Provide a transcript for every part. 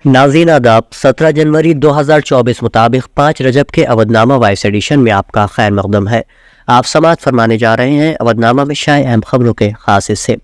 नाज़रीन आदाब। 17 जनवरी 2024 मुताबिक 5 रजब के अवधनामा वॉइस एडिशन में आपका खैर मकदम है। आप समाअत फरमाने जा रहे हैं अवधनामा में शाये अहम खबरों के खास हिस्से।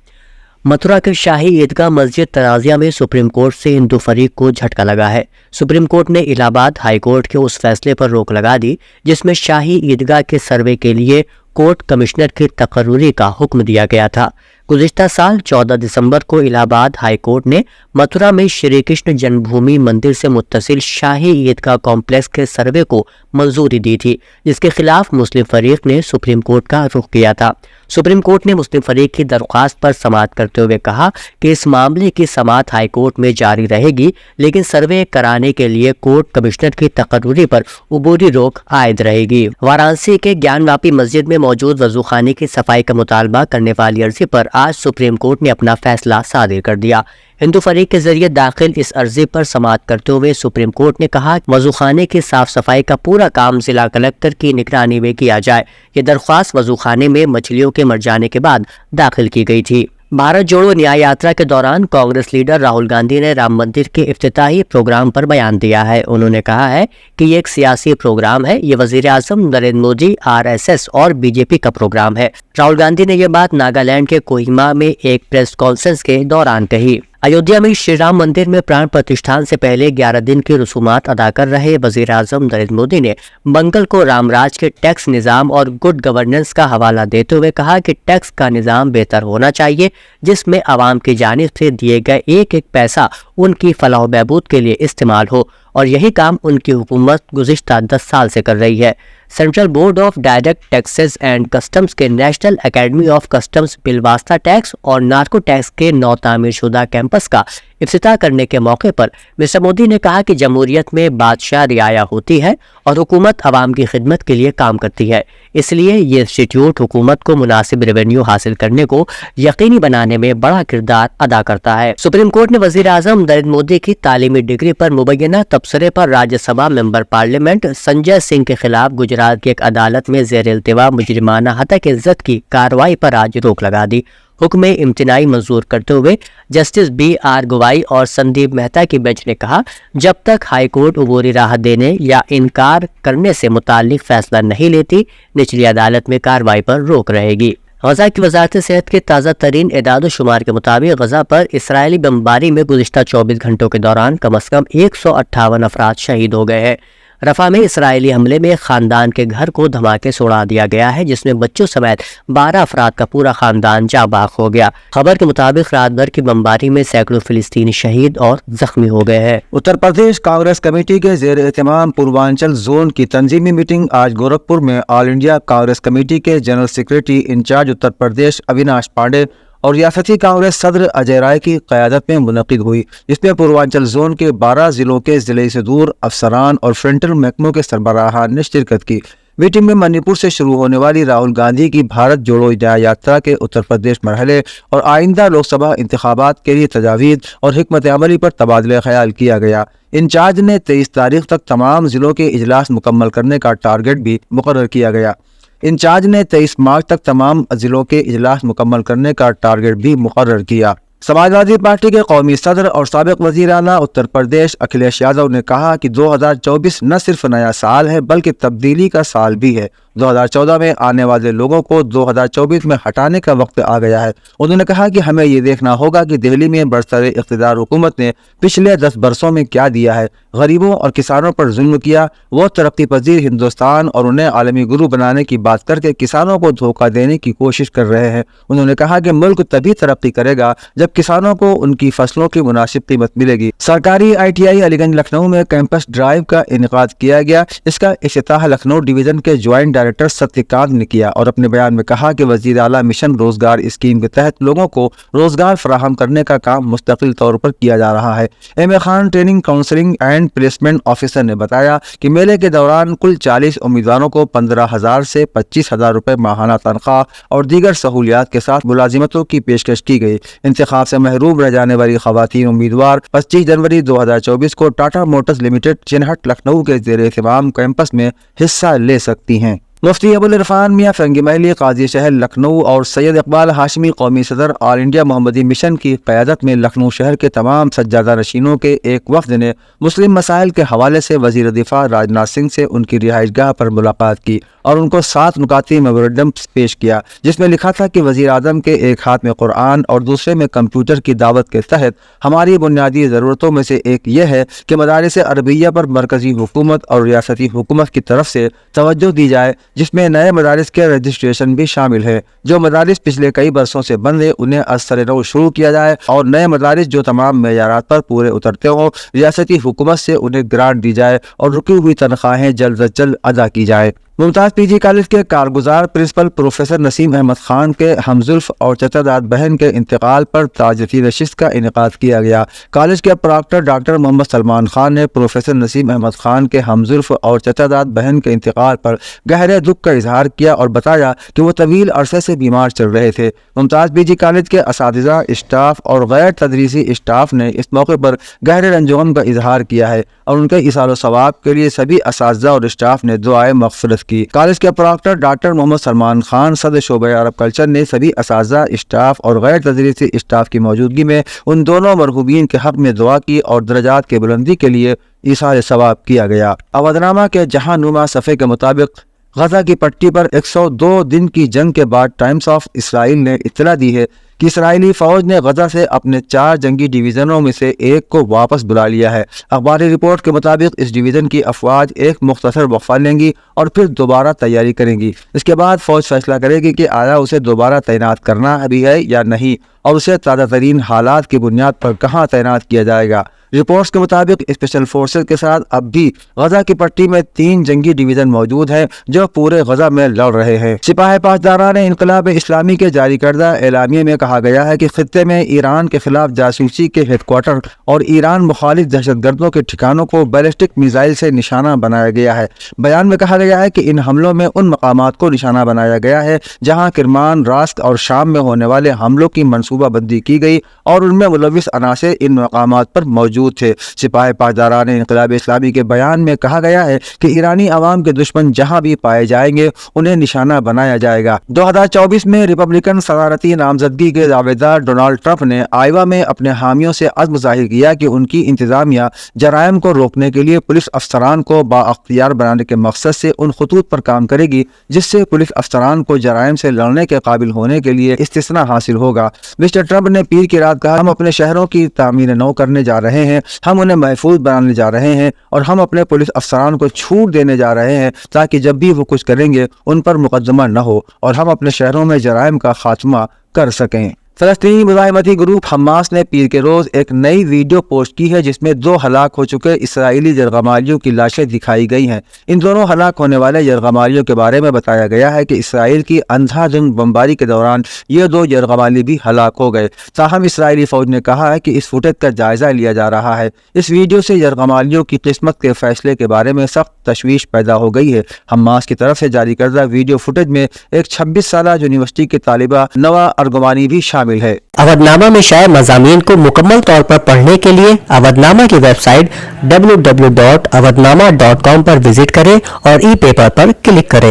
मथुरा के शाही ईदगाह मस्जिद तराजिया में सुप्रीम कोर्ट से हिंदू फरीक को झटका लगा है। सुप्रीम कोर्ट ने इलाहाबाद हाई कोर्ट के उस फैसले पर रोक लगा दी जिसमें शाही ईदगाह के सर्वे के लिए कोर्ट कमिश्नर की तकर्रुरी का हुक्म दिया गया था। गुज़िश्ता साल 14 दिसंबर को इलाहाबाद हाई कोर्ट ने मथुरा में श्री कृष्ण जन्मभूमि मंदिर से मुत्तसिल शाही ईदगाह कॉम्प्लेक्स के सर्वे को मंजूरी दी थी, जिसके खिलाफ मुस्लिम फरीक ने सुप्रीम कोर्ट का रुख किया था। सुप्रीम कोर्ट ने मुस्लिम फरीक की दरख्वास्त पर समाअत करते हुए कहा कि इस मामले की समाअत हाई कोर्ट में जारी रहेगी, लेकिन सर्वे कराने के लिए कोर्ट कमिश्नर की तकर्रुरी पर उबूरी रोक आयद रहेगी। वाराणसी के ज्ञानवापी मस्जिद में मौजूद वजूखाने की सफाई का मुतालबा करने वाली अर्जी पर आज सुप्रीम कोर्ट ने अपना फैसला सादिर कर दिया। हिंदू फरीक के जरिए दाखिल इस अर्जी पर समाअत करते हुए सुप्रीम कोर्ट ने कहा वजूखाने की साफ सफाई का पूरा काम जिला कलेक्टर की निगरानी में किया जाए। ये दरख्वास्त वजूखाने में मछलियों के मर जाने के बाद दाखिल की गई थी। भारत जोड़ो न्याय यात्रा के दौरान कांग्रेस लीडर राहुल गांधी ने राम मंदिर के इफ्तिताही प्रोग्राम पर बयान दिया है। उन्होंने कहा है कि ये एक सियासी प्रोग्राम है, ये वजीर आजम नरेंद्र मोदी, RSS और बीजेपी का प्रोग्राम है। राहुल गांधी ने यह बात नागालैंड के कोहिमा में एक प्रेस कॉन्फ्रेंस के दौरान कही। अयोध्या में श्री राम मंदिर में प्राण प्रतिष्ठान से पहले 11 दिन की रसूमात अदा कर रहे वजीर आजम नरेंद्र मोदी ने मंगल को रामराज के टैक्स निज़ाम और गुड गवर्नेंस का हवाला देते हुए कहा कि टैक्स का निज़ाम बेहतर होना चाहिए, जिसमें आवाम की जानिब से दिए गए एक एक पैसा उनकी फलाह बहबूद के लिए इस्तेमाल हो, और यही काम उनकी हुकूमत गुज़िश्ता 10 साल से कर रही है। Central board of direct taxes and customs के नेशनल एकेडमी ऑफ कस्टम्स बिलवास्ता टैक्स और नार्को टैक्स के नौ तामीर शुदा कैंपस का इफ्तिताह करने के मौके पर मिस्टर मोदी ने कहा कि जमहूरियत में बादशाह रियाया होती है और हुकूमत आवाम की खिदमत के लिए काम करती है, इसलिए ये इंस्टीट्यूट हुकूमत को मुनासिब रेवेन्यू हासिल करने को यकीनी बनाने में बड़ा किरदार अदा करता है। सुप्रीम कोर्ट ने वजीर आजम नरेंद्र मोदी की तालीमी डिग्री पर मुबैना तबसरे पर राज्यसभा मेंबर पार्लियामेंट संजय सिंह के खिलाफ गुजरात की एक अदालत में ज़ेर इल्तिवा मुजरिमाना हतक इज्जत की कार्रवाई पर आज रोक लगा दी। हुक्म इम्तिनाई मंजूर करते हुए जस्टिस BR गवाई और संदीप मेहता की बेंच ने कहा, जब तक हाई कोर्ट उबूरी राहत देने या इनकार करने से मुताल्लिक फैसला नहीं लेती, निचली अदालत में कार्रवाई पर रोक रहेगी। गजा की वजारत सेहत के ताज़ा तरीन एदाद शुमार के मुताबिक गजा पर इसराइली बमबारी में गुज़िश्ता 24 घंटों के दौरान कम अज़ कम 158 अफराद शहीद हो गए हैं। रफा में इसराइली हमले में खानदान के घर को धमाके से उड़ा दिया गया है, जिसमें बच्चों समेत 12 अफराद का पूरा खानदान जाबाक हो गया। खबर के मुताबिक रात भर की बमबारी में सैकड़ों फिलिस्तीनी शहीद और जख्मी हो गए हैं। उत्तर प्रदेश कांग्रेस कमेटी के जेर एहतमाम पूर्वांचल जोन की तंजीमी मीटिंग आज गोरखपुर में ऑल इंडिया कांग्रेस कमेटी के general secretary in charge Uttar Pradesh Avinash Pandey और रियासती कांग्रेस सदर अजय राय की क़यादत में मुनक़िद हुई, जिसमें पूर्वांचल जोन के 12 ज़िलों के ज़िले से दूर अफसरान और फ्रंटल महकमों के सरबराहान ने शिरकत की। मीटिंग में मणिपुर से शुरू होने वाली राहुल गांधी की भारत जोड़ो न्याय यात्रा के उत्तर प्रदेश मरहले और आइंदा लोकसभा इंतखाबात के लिए तजावीज़ और हिकमत अमली पर तबादला ख्याल किया गया। इंचार्ज ने 23 तारीख तक तमाम ज़िलों के इजलास मुकम्मल करने का टारगेट भी मुकर्रर किया गया। इंचार्ज ने 23 मार्च तक तमाम जिलों के इजलास मुकम्मल करने का टारगेट भी मुकर्रर किया। समाजवादी पार्टी के कौमी सदर और साबिक वज़ीर आला उत्तर प्रदेश अखिलेश यादव ने कहा कि 2024 न सिर्फ नया साल है बल्कि तब्दीली का साल भी है। 2014 में आने वाले लोगों को 2024 में हटाने का वक्त आ गया है। उन्होंने कहा कि हमें ये देखना होगा कि दिल्ली में बरसर इक़्तिदार हुकूमत ने पिछले 10 बरसों में क्या दिया है। गरीबों और किसानों पर जुल्म किया, वो तरक्की पजीर हिंदुस्तान और उन्हें आलमी गुरु बनाने की बात करके किसानों को धोखा देने की कोशिश कर रहे हैं। उन्होंने कहा कि मुल्क तभी तरक्की करेगा जब किसानों को उनकी फसलों की मुनासिब कीमत मिलेगी। सरकारी ITI अलीगंज लखनऊ में कैंपस ड्राइव का इनेकाद किया गया। इसका इफ्तिताह लखनऊ डिवीजन के ज्वाइंट डायरेक्टर सत्यकांत ने किया और अपने बयान में कहा कि वजीर आला मिशन रोजगार स्कीम के तहत लोगों को रोजगार फराहम करने का काम मुस्तकिल तौर पर किया जा रहा है। MA Khan training counselling and placement officer ने बताया कि मेले के दौरान कुल 40 उम्मीदवारों को 15,000 से 25,000 रुपए माहाना तनख्वाह और दीगर सहूलियात के साथ मुलाजिमतों की पेशकश की गई। इंतखाब से महरूम रह जाने वाली खवातीन उम्मीदवार 25 जनवरी 2024 को टाटा मोटर्स लिमिटेड चिनहट लखनऊ के ज़ेर-ए-एहतमाम कैंपस में हिस्सा ले सकती हैं। मुफ्ती अबुल इरफान मियां फरंगी महली काजी शहर लखनऊ और सैयद इकबाल हाशमी कौमी सदर ऑल इंडिया मोहम्मदी मिशन की क़यादत में लखनऊ शहर के तमाम सज्जादा नशीनों के एक वफ्द ने मुस्लिम मसाइल के हवाले से वज़ीर दिफा राजनाथ सिंह से उनकी रिहाइशगाह पर मुलाकात की और उनको 7 नुकाती मेमोरेंडम पेश किया, जिसमें लिखा था कि वज़ीर आज़म के एक हाथ में कुरान और दूसरे में कंप्यूटर की दावत के तहत हमारी बुनियादी ज़रूरतों में से एक यह है कि मदारिस अरबिया पर मरकज़ी हुकूमत और रियासती हुकूमत की तरफ से तवज्जो दी जाए, जिसमें नए मदारिस के रजिस्ट्रेशन भी शामिल है। जो मदारिस पिछले कई बरसों से बंद है उन्हें असर नौ शुरू किया जाए और नए मदारिस जो तमाम मेयारात पर पूरे उतरते हों रियासती हुकूमत से उन्हें ग्रांट दी जाए और रुकी हुई तनख्वाहें जल्द अज जल्द अदा की जाए। मुमताज़ पीजी कॉलेज के कारगुजार प्रिंसिपल प्रोफेसर नसीम अहमद खान के हमजुल्फ और चचादाद बहन के इंतकाल पर ताज़ियती नशिस्त का इनेकाद किया गया। कॉलेज के प्रॉक्टर डॉक्टर मोहम्मद सलमान खान ने प्रोफेसर नसीम अहमद खान के हमजुल्फ और चचादाद बहन के इंतकाल पर गहरे दुख का इजहार किया और बताया कि वो तवील अरसे से बीमार चल रहे थे। मुमताज़ पीजी कॉलेज के असातिज़ा, स्टाफ और गैर तदरीसी स्टाफ ने इस मौके पर गहरे रंजोगम का इजहार किया है और उनके इसाल सवाब के लिए सभी असातिज़ा और स्टाफ ने दुआए मग़फ़िरत की। कॉलेज के प्रॉक्टर डॉक्टर मोहम्मद सलमान खान सदर शोबे अरब कल्चर ने सभी असातिज़ा, स्टाफ और गैर तदरीसी स्टाफ की मौजूदगी में उन दोनों मरहूबीन के हक़ में दुआ की और दर्जात के बुलंदी के लिए इसाल सवाब किया गया। अवधनामा के जहांनुमा सफ़े के मुताबिक गजा की पट्टी पर 102 दिन की जंग के बाद टाइम्स ऑफ इसराइल ने इत्तला दी है कि इसराइली फौज ने गजा से अपने 4 जंगी डिवीज़नों में से एक को वापस बुला लिया है। अखबारी रिपोर्ट के मुताबिक इस डिवीज़न की अफवाज एक मुख्तसर वक्फा लेंगी और फिर दोबारा तैयारी करेंगी। इसके बाद फौज फैसला करेगी कि आया उसे दोबारा तैनात करना अभी है या नहीं और उसे ताज़ा तरीन हालात की बुनियाद पर कहाँ तैनात किया जाएगा। रिपोर्ट्स के मुताबिक स्पेशल फोर्सेस के साथ अब भी गजा की पट्टी में 3 जंगी डिवीज़न मौजूद हैं जो पूरे गजा में लड़ रहे हैं। सिपाही पासदारान इनकलाब इस्लामी के जारी करदा एलामिया में कहा गया है कि खित्ते में ईरान के खिलाफ जासूसी के हेडक्वार्टर और ईरान मुखालिफ दहशतगर्दों के ठिकानों को बैलिस्टिक मिसाइल से निशाना बनाया गया है। बयान में कहा गया है कि इन हमलों में उन मकामात को निशाना बनाया गया है जहाँ किरमान, रास्क और शाम में होने वाले हमलों की मनसूबाबंदी की गई और उनमें मुलविस अनासर इन मकामात पर मौजूद थे। सिपाही पासदारान इनकलाब इस्लामी के बयान में कहा गया है कि ईरानी अवाम के दुश्मन जहां भी पाए जाएंगे उन्हें निशाना बनाया जाएगा। 2024 में रिपब्लिकन सदारती नामजदगी के दावेदार डोनाल्ड ट्रंप ने आइवा में अपने हामियों से अज़्म जाहिर किया कि उनकी इंतजामिया जराइम को रोकने के लिए पुलिस अफसरान को बाअख्तियार बनाने के मकसद से उन खतूत पर काम करेगी जिससे पुलिस अफसरान को जराइम से लड़ने के काबिल होने के लिए इस्तिस्ना हासिल होगा। मिस्टर ट्रंप ने पीर की रात कहा, हम अपने शहरों की तामीर नौ करने जा रहे हैं, हम उन्हें महफूज बनाने जा रहे हैं और हम अपने पुलिस अफसरान को छूट देने जा रहे हैं ताकि जब भी वो कुछ करेंगे उन पर मुकदमा न हो और हम अपने शहरों में जराइम का खात्मा कर सकें। फ़लस्तीनी मुज़ाहिमती ग्रुप हमास ने पीर के रोज़ एक नई वीडियो पोस्ट की है जिसमें 2 हलाक हो चुके इसराइली यरगमालियों की लाशें दिखाई गई हैं। इन दोनों हलाक होने वाले यरगमालियों के बारे में बताया गया है कि इसराइल की अंधाधुंध बमबारी के दौरान ये 2 यरगमाली भी हलाक हो गए। ताहम इसराइली फ़ौज ने कहा है कि इस फुटेज का जायज़ा लिया जा रहा है। इस वीडियो से यरगमालियों की किस्मत के फैसले के बारे में सख्त तशवीश पैदा हो गई है। हमास की तरफ से जारी करदा वीडियो फुटेज में एक 26 साला यूनिवर्सिटी की तालिबा नवा अर्गमानी भी शामिल है। अवधनामा में शाये मज़ामीन को मुकम्मल तौर पर पढ़ने के लिए अवधनामा की वेबसाइट www.awadhnama.com पर विजिट करें और ई पेपर पर क्लिक करें।